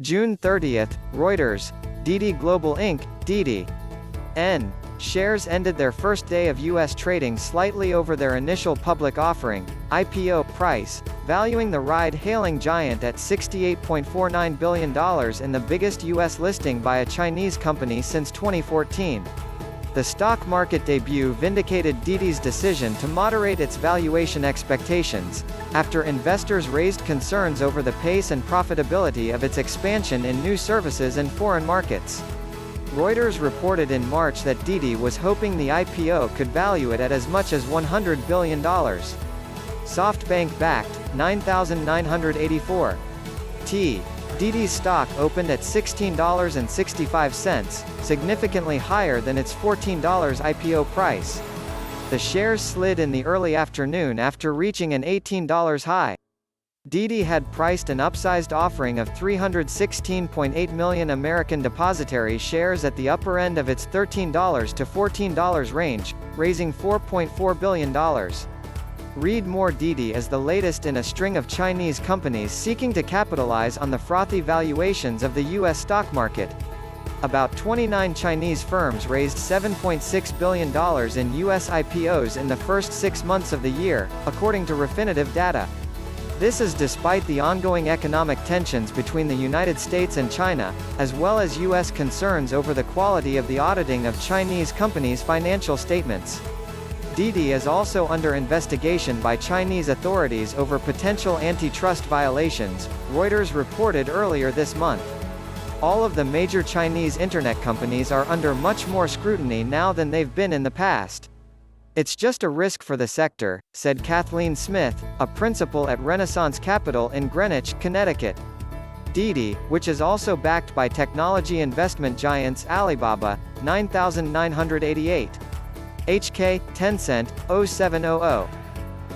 June 30, Reuters, Didi Global Inc., Didi. N. Shares ended their first day of U.S. trading slightly over their initial public offering, IPO, price, valuing the ride-hailing giant at $68.49 billion in the biggest U.S. listing by a Chinese company since 2014. The stock market debut vindicated Didi's decision to moderate its valuation expectations, after investors raised concerns over the pace and profitability of its expansion in new services and foreign markets. Reuters reported in March that Didi was hoping the IPO could value it at as much as $100 billion. SoftBank-backed, 9,984. Didi's stock opened at $16.65, significantly higher than its $14 IPO price. The shares slid in the early afternoon after reaching an $18 high. Didi had priced an upsized offering of 316.8 million American depositary shares at the upper end of its $13 to $14 range, raising $4.4 billion. Read moreDidi is the latest in a string of Chinese companies seeking to capitalize on the frothy valuations of the U.S. stock market. About 29 Chinese firms raised $7.6 billion in U.S. IPOs in the first 6 months of the year, according to Refinitiv data. This is despite the ongoing economic tensions between the United States and China, as well as U.S. concerns over the quality of the auditing of Chinese companies' financial statements. Didi is also under investigation by Chinese authorities over potential antitrust violations, Reuters reported earlier this month. All of the major Chinese internet companies are under much more scrutiny now than they've been in the past. It's just a risk for the sector, said Kathleen Smith, a principal at Renaissance Capital in Greenwich, Connecticut. Didi, which is also backed by technology investment giants Alibaba, 9,988. HK, Tencent, 0700.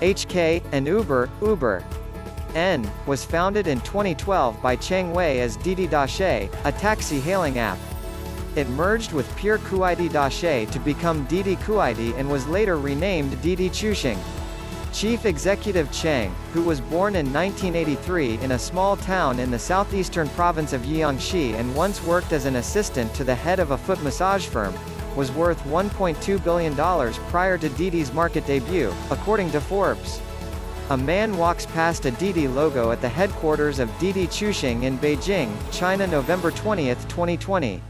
HK, and Uber, N, was founded in 2012 by Cheng Wei as Didi Dache, a taxi-hailing app. It merged with pure Kuaidi Dache to become Didi Kuaidi and was later renamed Didi Chuxing. Chief Executive Cheng, who was born in 1983 in a small town in the southeastern province of Jiangxi and once worked as an assistant to the head of a foot massage firm, was worth $1.2 billion prior to Didi's market debut, according to Forbes. A man walks past a Didi logo at the headquarters of Didi Chuxing in Beijing, China, November 20, 2020.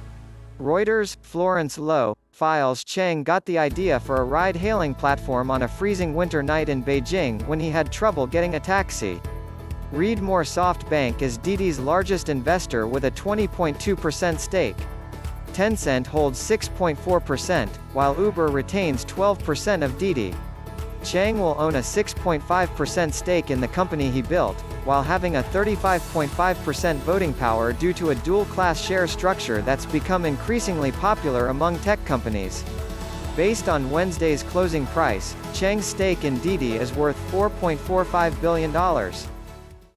Reuters, Florence Lo, files Cheng got the idea for a ride-hailing platform on a freezing winter night in Beijing when he had trouble getting a taxi. Read more. SoftBank is Didi's largest investor with a 20.2% stake. Tencent holds 6.4%, while Uber retains 12% of Didi. Cheng will own a 6.5% stake in the company he built, while having a 35.5% voting power due to a dual-class share structure that's become increasingly popular among tech companies. Based on Wednesday's closing price, Cheng's stake in Didi is worth $4.45 billion.